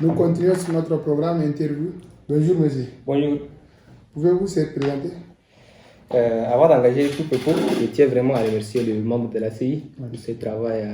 Nous continuons sur notre programme interview. Bonjour monsieur. Bonjour. Pouvez-vous se présenter? Avant d'engager tout propos, je tiens vraiment à remercier les membres de la CI pour ce travail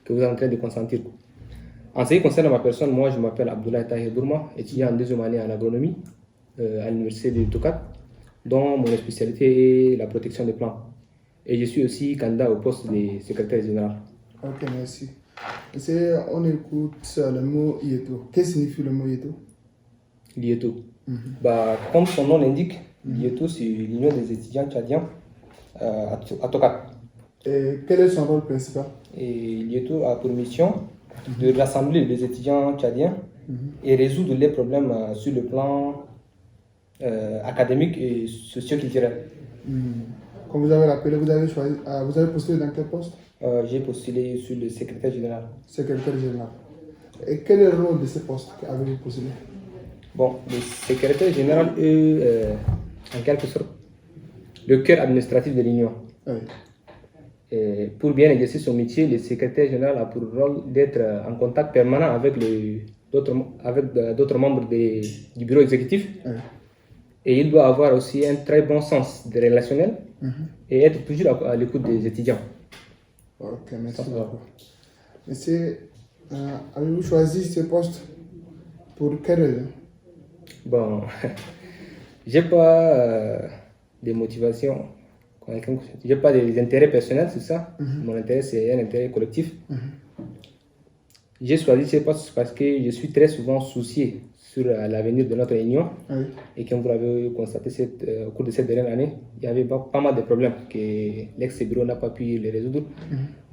que vous êtes en train de consentir. En ce qui concerne ma personne, moi je m'appelle Abdoulaye Tahir Bourma, étudiant en deuxième année en agronomie à l'université de Toukat, dont mon spécialité est la protection des plantes. Et je suis aussi candidat au poste de secrétaire général. Ok, merci. Monsieur, on écoute le mot IETO. Qu'est-ce que signifie le mot IETO? L'IETO. Comme son nom l'indique, l'IETO c'est l'Union des étudiants tchadiens à Toukat. Et quel est son rôle principal? Et l'IETO a pour mission de rassembler les étudiants tchadiens et résoudre les problèmes sur le plan académique et socio-culturel. Comme vous avez rappelé, vous avez postulé dans quel poste? J'ai postulé sur le secrétaire général. Secrétaire général. Et quel est le rôle de ce poste qu'avez-vous postulé? Bon, le secrétaire général est en quelque sorte le cœur administratif de l'Union. Oui. Et pour bien exercer son métier, le secrétaire général a pour rôle d'être en contact permanent avec d'autres membres du bureau exécutif. Oui. Et il doit avoir aussi un très bon sens de relationnel et être toujours à l'écoute des étudiants. Ok, merci beaucoup. Monsieur, avez-vous choisi ce poste pour quelle raison? Bon, j'ai pas de motivation, j'ai pas des intérêts personnels, c'est ça. Mon intérêt, c'est un intérêt collectif. J'ai choisi ce poste parce que je suis très souvent soucié sur l'avenir de notre union. Oui. Et comme vous l'avez constaté au cours de cette dernière année, il y avait pas mal de problèmes que l'ex-bureau n'a pas pu les résoudre.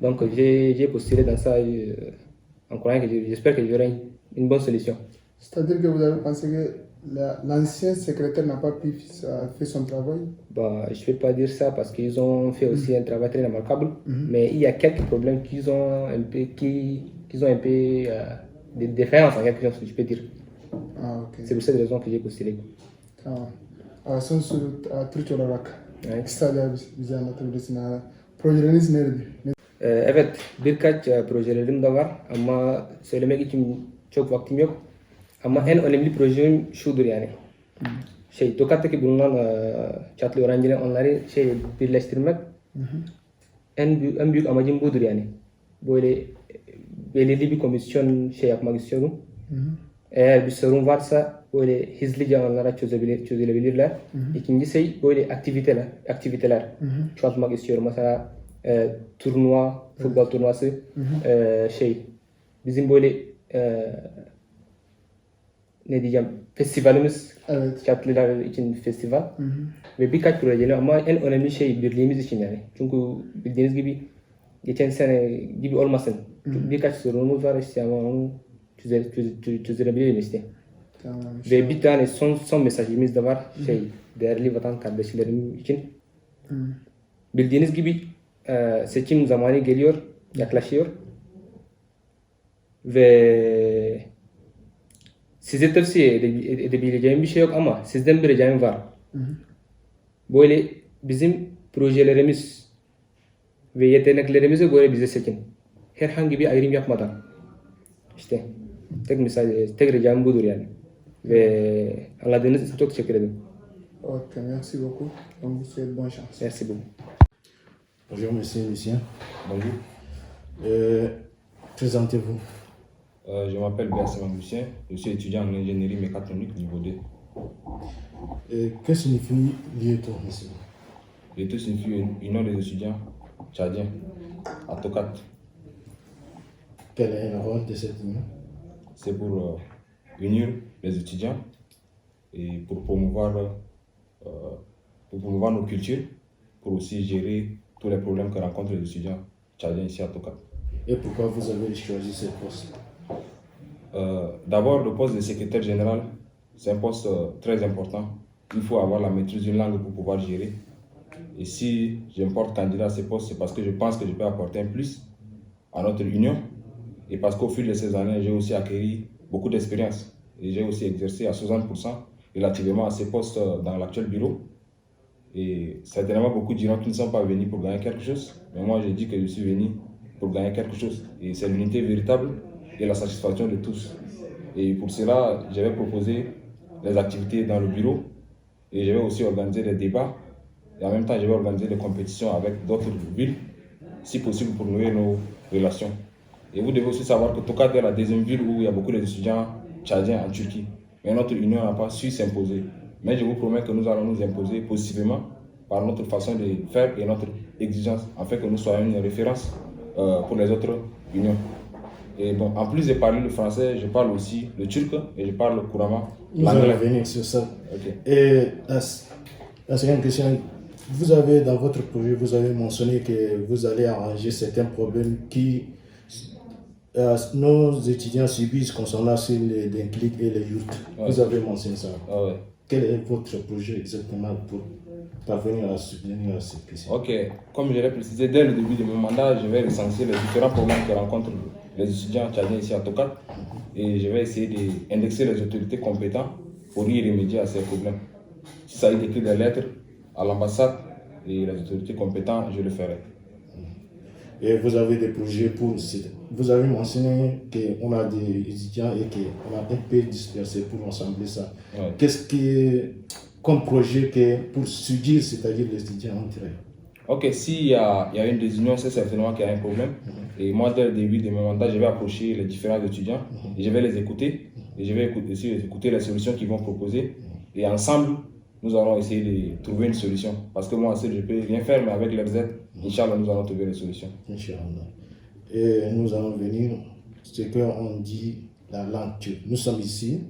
Donc j'ai postulé dans ça en croyant que j'espère que j'aurai une bonne solution. C'est-à-dire que vous avez pensé que l'ancien secrétaire n'a pas pu faire son travail? Je ne vais pas dire ça parce qu'ils ont fait aussi un travail très remarquable, mais il y a quelques problèmes qu'ils ont un peu de défaillance en quelque chose, je peux dire. Ah, ok. C'est pour cette raison que j'ai postulé. Sun su Turçolarak Evet. kısaca bize anlatabilirsin. Projeniz nerede? Evet, birkaç projelerim de var ama söylemek için çok vaktim yok. Ama en önemli projem şudur yani. Tokat'taki bulunan çatlı öğrenciler onları birleştirmek. En büyük amacım budur yani. Böyle belirli bir komisyon yapmak istiyorum. Eğer bir sorun varsa böyle hızlıca onlara çözülebilirler. İkincisi böyle aktiviteler çoğaltmak istiyorum. Mesela turnuva, futbol turnuvası, bizim böyle festivalimiz, Evet. Çatlılar için festival ve birkaç projeli ama en önemli birliğimiz için yani. Çünkü bildiğiniz gibi geçen sene gibi olmasın. Birkaç sorunumuz var işte ama onu çözebilirim işte. Tamam. Ve bir tane son mesajımız da var değerli vatan kardeşlerim için. Bildiğiniz gibi seçim zamanı geliyor, yaklaşıyor ve size tavsiye edebileceğim bir şey yok ama sizden bir ricam var. Böyle bizim projelerimiz ve yeteneklerimize göre bize seçin. Herhangi bir ayrım yapmadan. İşte tek ricam budur yani. Ve anladığınız için çok teşekkür ederim. Ok, merci beaucoup. Donc, vous souhaite bonne chance. Merci beaucoup. Bonjour, monsieur Lucien. Bonjour, Présentez-vous. je m'appelle Bertrand Lucien, je suis étudiant en ingénierie mécatronique niveau 2. Que signifie l'IETO, monsieur? L'IETO signifie Union des étudiants tchadiens à Tokat. Quel est le rôle de cette union? C'est pour unir les étudiants et pour promouvoir nos cultures, pour aussi gérer tous les problèmes que rencontrent les étudiants tchadiens ici à Tokat. Et pourquoi vous avez choisi ce poste? D'abord, le poste de secrétaire général, c'est un poste très important. Il faut avoir la maîtrise d'une langue pour pouvoir gérer. Et si je me porte candidat à ce poste, c'est parce que je pense que je peux apporter un plus à notre union. Et parce qu'au fil de ces années, j'ai aussi acquis beaucoup d'expérience. Et j'ai aussi exercé à 60% relativement à ces postes dans l'actuel bureau. Et certainement, beaucoup diront qu'ils ne sont pas venus pour gagner quelque chose. Mais moi, je dis que je suis venu pour gagner quelque chose. Et c'est l'unité véritable et la satisfaction de tous. Et pour cela, je vais proposer les activités dans le bureau et je vais aussi organiser des débats. Et en même temps, je vais organiser des compétitions avec d'autres villes, si possible pour nouer nos relations. Et vous devez aussi savoir que Tokat est la deuxième ville où il y a beaucoup d'étudiants tchadiens en Turquie. Mais notre union n'a pas su s'imposer. Mais je vous promets que nous allons nous imposer positivement par notre façon de faire et notre exigence, afin que nous soyons une référence pour les autres unions. Et bon, en plus de parler le français, je parle aussi le turc et je parle couramment Nous allons l'anglais. revenir sur ça. Ok. Et la seconde question, vous avez dans votre projet, vous avez mentionné que vous allez arranger certains problèmes qui nos étudiants subissent concernant les déclics et les yurts. Ouais. Vous avez mentionné ça. Ah ouais. Quel est votre projet exactement pour parvenir à subvenir à cette question? Ok, comme je l'ai précisé dès le début de mon mandat, je vais recenser les différents problèmes que rencontrent les étudiants tchadiens ici à Tokat et je vais essayer d'indexer les autorités compétentes pour y remédier à ces problèmes. Si ça a été écrit des lettres à l'ambassade et les autorités compétentes, je le ferai. Et vous avez des projets pour... Vous avez mentionné qu'on a des étudiants et qu'on a un peu dispersé pour rassembler ça. Ouais. Qu'est-ce qui est comme projet pour suivre, c'est-à-dire les étudiants entre eux? Ok, s'il y a une désunion, c'est certainement qu'il y a un problème. Et moi, dès le début de mon mandat, je vais approcher les différents étudiants et je vais les écouter. Et je vais aussi écouter les solutions qu'ils vont proposer. Et ensemble, nous allons essayer de trouver une solution. Parce que moi, seul, je ne peux rien faire, mais avec leur aide, Inch'Allah, nous allons trouver les solutions. Inch'Allah. Et nous allons venir, ce qu'on dit, la langue turque. Nous sommes ici,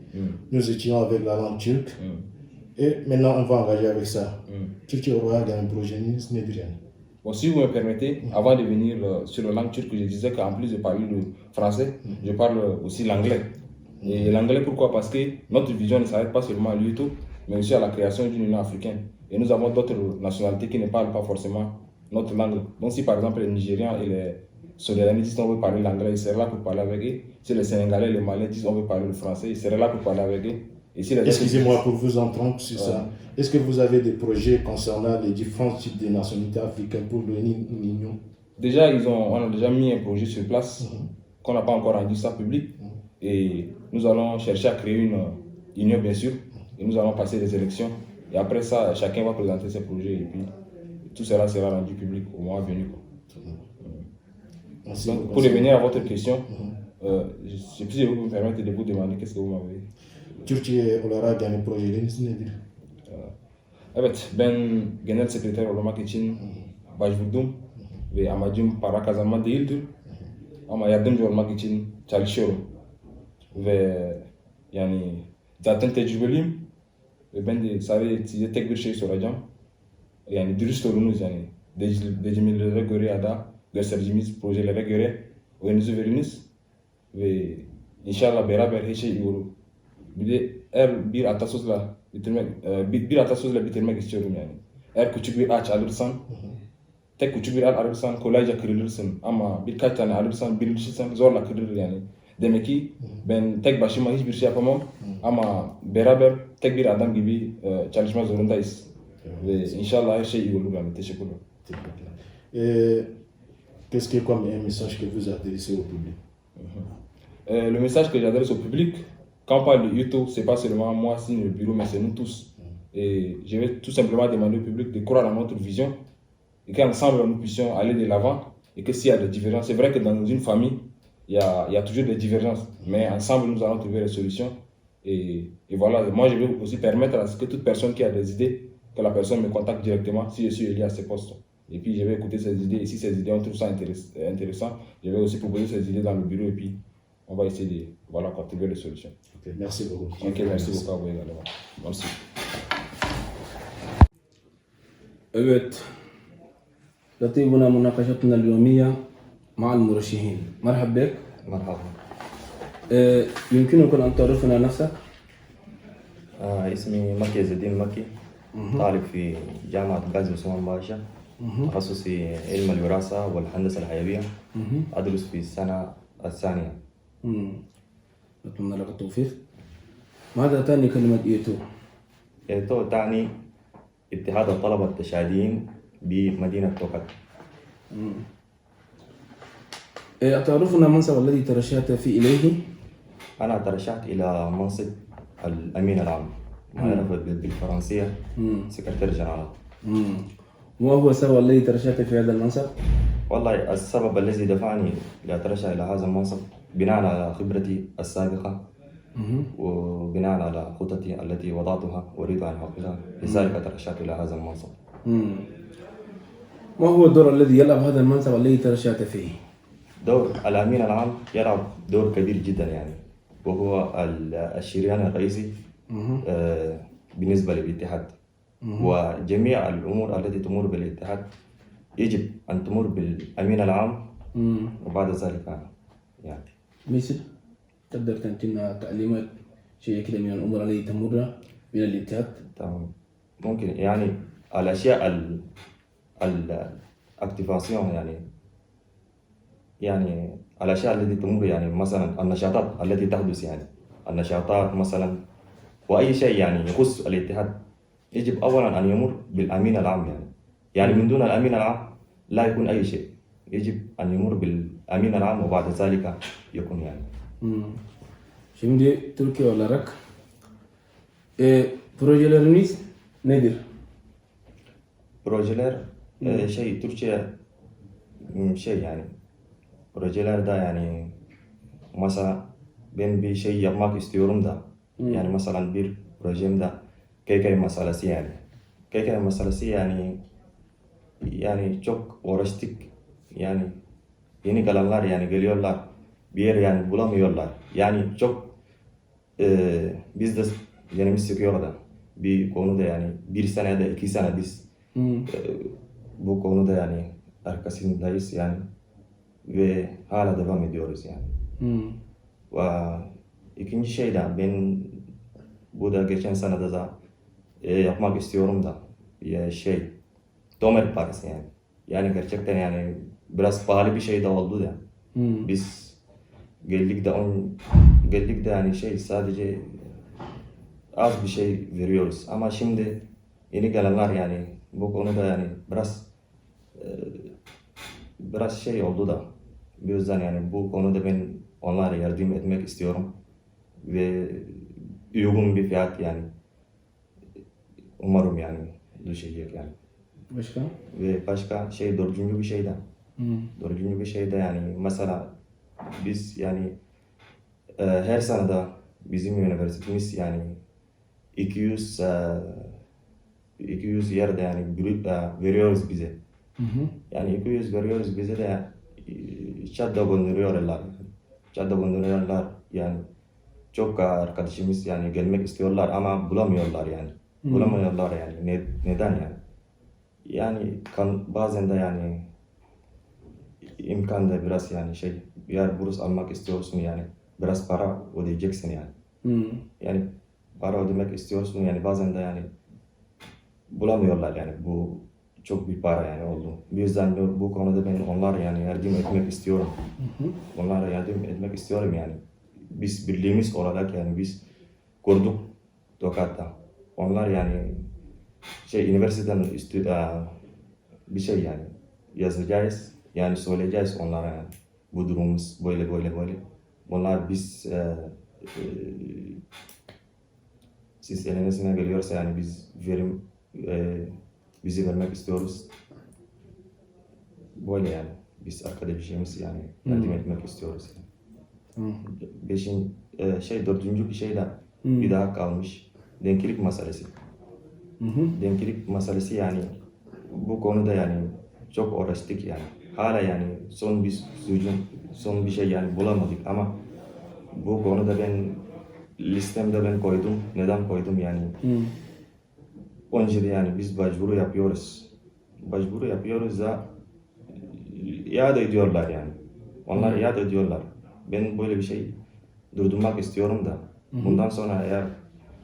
nous étudions avec la langue turque. Et maintenant, on va engager avec ça. Turquie aura un projet, ce n'est rien. Bon, si vous me permettez, avant de venir sur la langue turque, je disais qu'en plus de parler le français, je parle aussi l'anglais. Et l'anglais, pourquoi? Parce que notre vision ne s'arrête pas seulement à l'UETO, mais aussi à la création d'une Union africaine. Et nous avons d'autres nationalités qui ne parlent pas forcément notre langue. Donc si par exemple les Nigérians et les Soudanais disent qu'on veut parler l'anglais, ils seraient là pour parler avec eux. Si les Sénégalais et les Maliens disent qu'on veut parler le français, ils seraient là pour parler avec eux. Excusez-moi pour vous entendre sur ça. Est-ce que vous avez des projets concernant les différents types de nationalités africaines pour devenir une union? Déjà, on a déjà mis un projet sur place qu'on n'a pas encore rendu ça public. Et nous allons chercher à créer une union, bien sûr. Et nous allons passer des élections. Et après ça, chacun va présenter ses projets. Et puis, tout cela sera rendu public au mois venu. Donc, pour revenir à votre question, si vous me permettez de vous demander qu'est-ce que vous m'avez dit. Türkiye olarak yani projeleriniz nedir? Evet, ben genel sekreter olmak için başvurdum ve amacım para kazanma değildir. Ama yardımcı olmak için çalışıyorum. Ve yani zaten tecrübeliyim. Ve ben de sadece size tek bir şey soracağım. Yani dürüst olunuz yani. Decimelere göre ya da gösterdiğimiz projelere göre oyunuzu veriniz. Ve inşallah beraber her şey iyi olur. Bir de bir atasözle bitirmek istiyorum yani. Eğer küçük bir ağaç alırsan, tek küçük bir ağaç alırsan kolayca kırılırsın. Ama birkaç tane alırsan, birleşirsen zorla kırılır yani. Demek ki ben tek başıma hiçbir şey yapamam. Ama beraber tek bir adam gibi çalışma zorundayız. Ve inşallah her şey iyi olur yani. Teşekkür ederim. Qu'est-ce qui est comme un message que vous adressez au public? Le message que j'adresse au public, quand on parle de UTO, ce n'est pas seulement moi, c'est le bureau, mais c'est nous tous. Et je vais tout simplement demander au public de croire à notre vision et qu'ensemble nous puissions aller de l'avant et que s'il y a des divergences, c'est vrai que dans une famille, il y a toujours des divergences, mais ensemble nous allons trouver des solutions. Et voilà, moi je vais aussi permettre à ce que toute personne qui a des idées, que la personne me contacte directement si je suis élu à ce poste. Et puis je vais écouter ces idées et si ces idées on trouve ça intéressant, je vais aussi proposer ces idées dans le bureau et puis on va essayer de trouver les solutions. Okay, merci beaucoup. Ok, merci beaucoup à vous également. Merci. Evet رتيبنا مناقشتنا اليومية مع المرشحين. مرحبا بك. مرحبا. يمكنكم أن تعرفنا نفسك؟ اسمي مكي عز الدين مكي، طالب في جامعة غازي عثمان باشا، تخصصي علم الوراثة والهندسة الحيوية، أدرس في السنة الثانية. أتمنى لك التوفيق. ماذا تعني كلمة إيتو؟ إيتو تعني اتحاد الطلبة التشاديين بمدينة توكات. أتعرفنا المنصب الذي ترشحت فيه إليه؟ أنا ترشحت إلى منصب الأمين العام، ما يعرف بالفرنسية سكرتير جنرال. ما هو السبب الذي ترشحت في هذا المنصب؟ والله السبب الذي دفعني لأترشح إلى هذا المنصب بناء على خبرتي السابقة وبناء على خطتي التي وضعتها أريد أن أحققها، لذلك ترشحت إلى هذا المنصب. ما هو الدور الذي يلعب هذا المنصب الذي ترشحت فيه؟ دور الأمين العام يلعب دور كبير جدا يعني، وهو الشريان الرئيسي بالنسبة للاتحاد، وجميع الأمور التي تمر بالاتحاد يجب أن تمر بالأمين العام وبعد ذلك يعني. مثل تقدر تنتينا تعليمات شيء كده من الأمور التي تمر من الاتحاد؟ تمام. ممكن يعني الأشياء الأكتيفاسيون يعني الأشياء التي تمر يعني مثلا النشاطات التي تحدث يعني النشاطات مثلا وأي شيء يعني يخص الاتحاد يجب أولا أن يمر بالأمين العام يعني من دون الأمين العام لا يكون أي شيء، يجب أن يمر بالأمين العام وبعد ذلك يكون يعني. Şimdi Türkiye olarak projelerimiz nedir? Projeler şey Türkçe şey yani projelerde yani mesela ben bir şey yapmak istiyorum da yani mesela bir projemde KK meselesi yani KK meselesi yani çok uğraştık yani yeni gelenler yani geliyorlar bir yer yani bulamıyorlar yani çok biz de canımız sıkıyor da bir konuda yani bir senede 2 sene biz bu konuda yani arkasındayız yani ve hala devam ediyoruz yani. Ve ikinci şey de ben bu da geçen senede de yapmak istiyorum da şey Tomer Partisi yani. Yani gerçekten yani biraz pahalı bir şey de oldu ya. Biz geldik de yani şey sadece az bir şey veriyoruz ama şimdi yeni gelenler yani bu konuda yani biraz şey oldu da bu yüzden yani bu konuda ben onlara yardım etmek istiyorum ve uygun bir fiyat yani umarım yani düşecek yani. Başka? Ve başka şey dördüncü bir şey de yani mesela biz yani her sene de bizim üniversitemiz yani 200 yerde yani veriyoruz bize. Yani 200 veriyoruz bize de Çad'da gönderiyorlar yani çok arkadaşımız yani gelmek istiyorlar ama bulamıyorlar yani. Neden yani? Yani bazen de yani imkan da biraz yani şey bir yer burs almak istiyorsun yani biraz para ödeyeceksin yani. Yani para ödemek istiyorsun yani bazen de yani bulamıyorlar yani bu çok bir para yani oldu. Bu yüzden bu konuda ben onlara yani yardım etmek istiyorum. Onlara yardım etmek istiyorum yani. Biz birliğimiz olarak yani biz kurduk Tokat'ta. Onlar yani şey üniversiteden bir şey yani yazacağız yani söyleyeceğiz onlara yani bu durumumuz böyle. Bunlar biz siz elinizine geliyorsa yani biz bizi vermek istiyoruz. Böyle yani biz arkadaşımız yani yardım etmek istiyoruz yani. Dördüncü bir şey de bir daha kalmış denklik meselesi. Denklik meselesi yani bu konuda yani çok uğraştık yani. Hala yani son bir şey yani bulamadık ama bu konuda ben listemde ben koydum. Neden koydum yani? Önce de yani biz başvuru yapıyoruz. Başvuru yapıyoruz da iade ediyorlar yani. Onlar iade ediyorlar. Ben böyle bir şey durdurmak istiyorum da. Bundan sonra eğer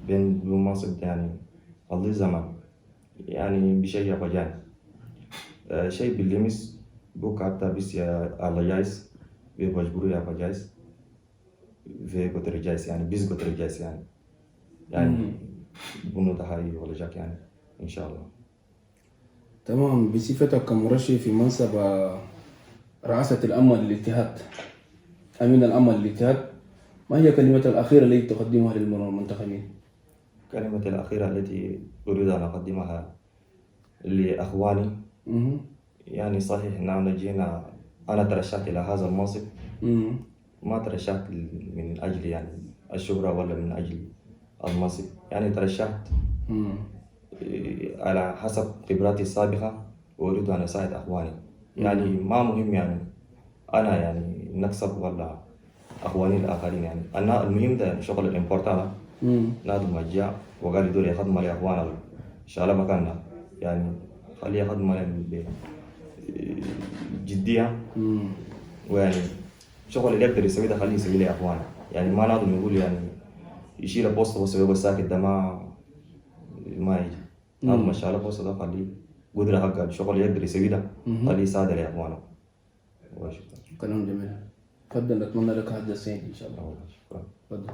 ben bu mansıp yani aldığı zaman yani bir şey yapacağım. Bildiğimiz bu kartta biz alacağız ve başvuru yapacağız ve götüreceğiz yani biz götüreceğiz yani. Yani bunu daha iyi olacak yani inşallah. تمام. بصفتك كمرشح في منصب رئاسة الأمن للاتحاد أمين الأمن للاتحاد ما هي الكلمات الأخيرة التي تقدمها للمنتخبين؟ الكلمة الأخيرة التي أريد أن أقدمها لأخواني يعني صحيح نحن جينا، أنا ترشحت إلى هذا المنصب، ما ترشحت من أجل يعني الشهرة ولا من أجل المنصب، يعني ترشحت على حسب خبراتي السابقة وأريد أن أساعد أخواني. يعني ما مهم يعني أنا يعني نكسب ولا أخواني الآخرين، يعني أنا المهم ده شغل الإمبورتانا نادم مجاع وقال يدور يخدم لي أخوانا إن شاء الله مكاننا، يعني خليه يخدم لي بجدية ويعني شغل اللي يقدر يسوي ده خليه يسوي لي أخوانا، يعني ما نادم يقول يعني يشيل بوست ويسوي بس ساكت ده ما يجي. نادم ما شاء الله بوست ده خليه قدرة حقه الشغل اللي يقدر يسوي ده خليه يساعد لي أخوانا. كلام جميل. تفضل، أتمنى لك هذا السعيد إن شاء الله. شكرا. تفضل.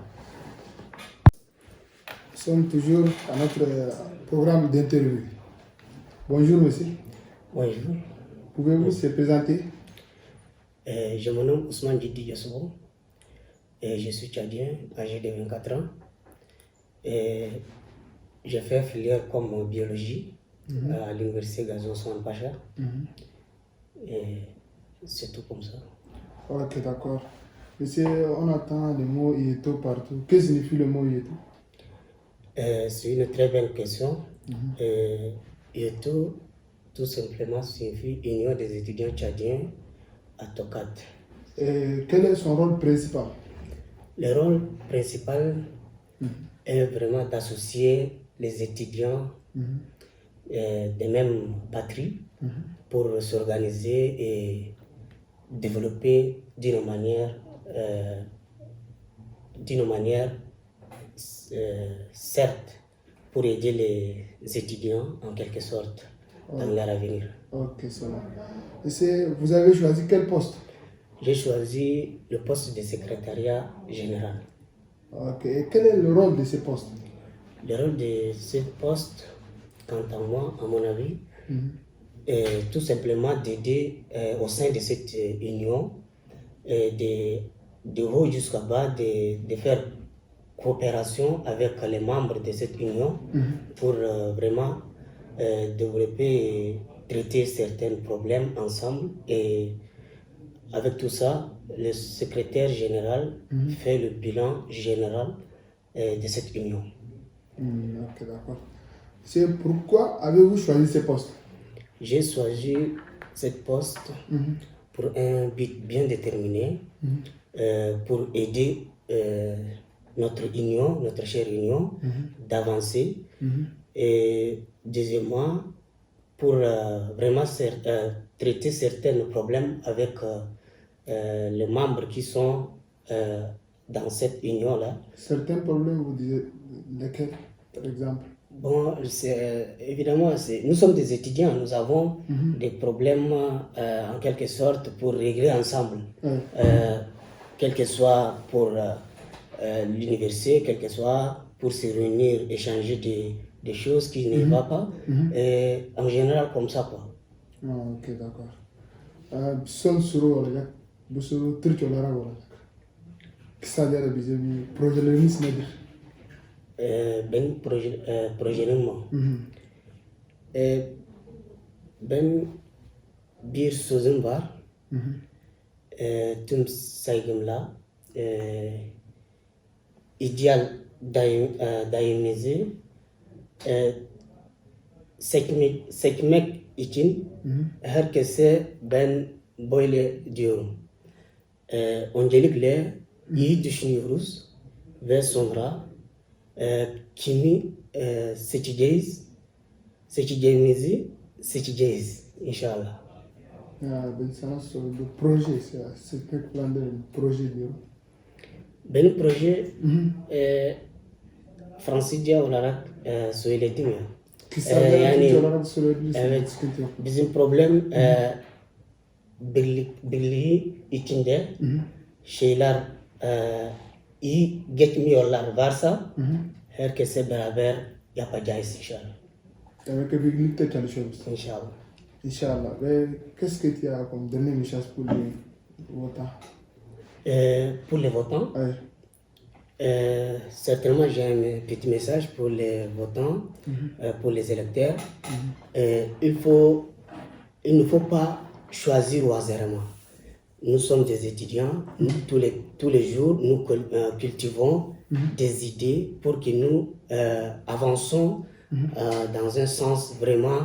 Nous sommes toujours à notre programme d'interview. Bonjour monsieur. Bonjour. Pouvez-vous se présenter? Je me nomme Ousmane Djidi Yassou. Je suis tchadien, âgé de 24 ans. J'ai fait filière comme biologie à l'université Gazo Ousmane Pacha. Et c'est tout comme ça. Ok, d'accord. Monsieur, on entend le mot Ieto partout. Que signifie le mot Ieto? C'est une très belle question. Ieto, tout simplement, signifie Union des étudiants tchadiens à Tokat. Quel est son rôle principal? Le rôle principal est vraiment d'associer les étudiants des mêmes patries pour s'organiser et développer d'une manière certes pour aider les étudiants en quelque sorte dans leur avenir. Ok, c'est bon. Et vous avez choisi quel poste? J'ai choisi le poste de secrétariat général. Ok, et quel est le rôle de ce poste? Le rôle de ce poste, quant à moi, à mon avis, est tout simplement d'aider au sein de cette union, de haut jusqu'à bas, de faire coopération avec les membres de cette union pour vraiment développer et traiter certains problèmes ensemble. Et avec tout ça, le secrétaire général fait le bilan général de cette union. Ok, d'accord. C'est pourquoi avez-vous choisi ce poste? J'ai choisi ce poste pour un but bien déterminé, pour aider notre union, notre chère union, d'avancer. Et deuxièmement, pour vraiment traiter certains problèmes avec les membres qui sont dans cette union-là. Certains problèmes, vous disiez lesquels, par exemple? Bon, évidemment, nous sommes des étudiants, nous avons des problèmes en quelque sorte pour régler ensemble, quel que soit pour l'université, quel que soit pour se réunir, échanger des choses qui ne vont pas, et en général comme ça quoi. Ok, d'accord. Son suru wala jak bu suru tircho lara wala jak kisagara bizebi projet le mis nadir Ben projenement. Ben bir sözüm var. Tüm saygımla ideal daimimizi sekmek için herkese ben böyle diyorum. Öncelikle iyi düşünüyoruz ve sonra kimi seçeceğimizi seçeceğiz inşallah. Ben sana sordum proje c'est pek planda proje diyorum. Benim proje Fransızca olarak söyledim ya. Kisagara Yani tircho olarak söyleyebilirsin. evet, Sıkıntı yok. bizim problem birliği içinde şeyler iyi geçmiyorlar varsa herkese beraber yapacağız inşallah. Demek ki birlikte çalışıyoruz. İnşallah. Inch'Allah. Mais qu'est-ce que tu as comme dernier message pour les votants? Pour les votants, Ouais. Certainement, j'ai un petit message pour les votants, pour les électeurs. Il ne faut pas choisir au hasardement. Nous sommes des étudiants, nous, tous les jours, nous cultivons des idées pour que nous avançons dans un sens vraiment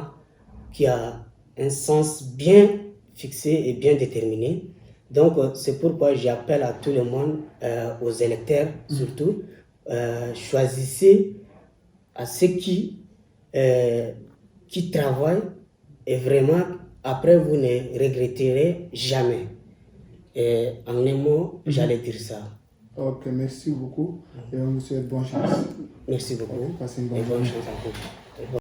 qui a un sens bien fixé et bien déterminé. Donc, c'est pourquoi j'appelle à tout le monde, aux électeurs surtout, choisissez à ceux qui travaillent et vraiment, après, vous ne regretterez jamais. Et en un mot, j'allais dire ça. Ok, merci beaucoup et on vous souhaite bonne chance. Merci beaucoup. Passez une bonne et bonne journée. chance à vous.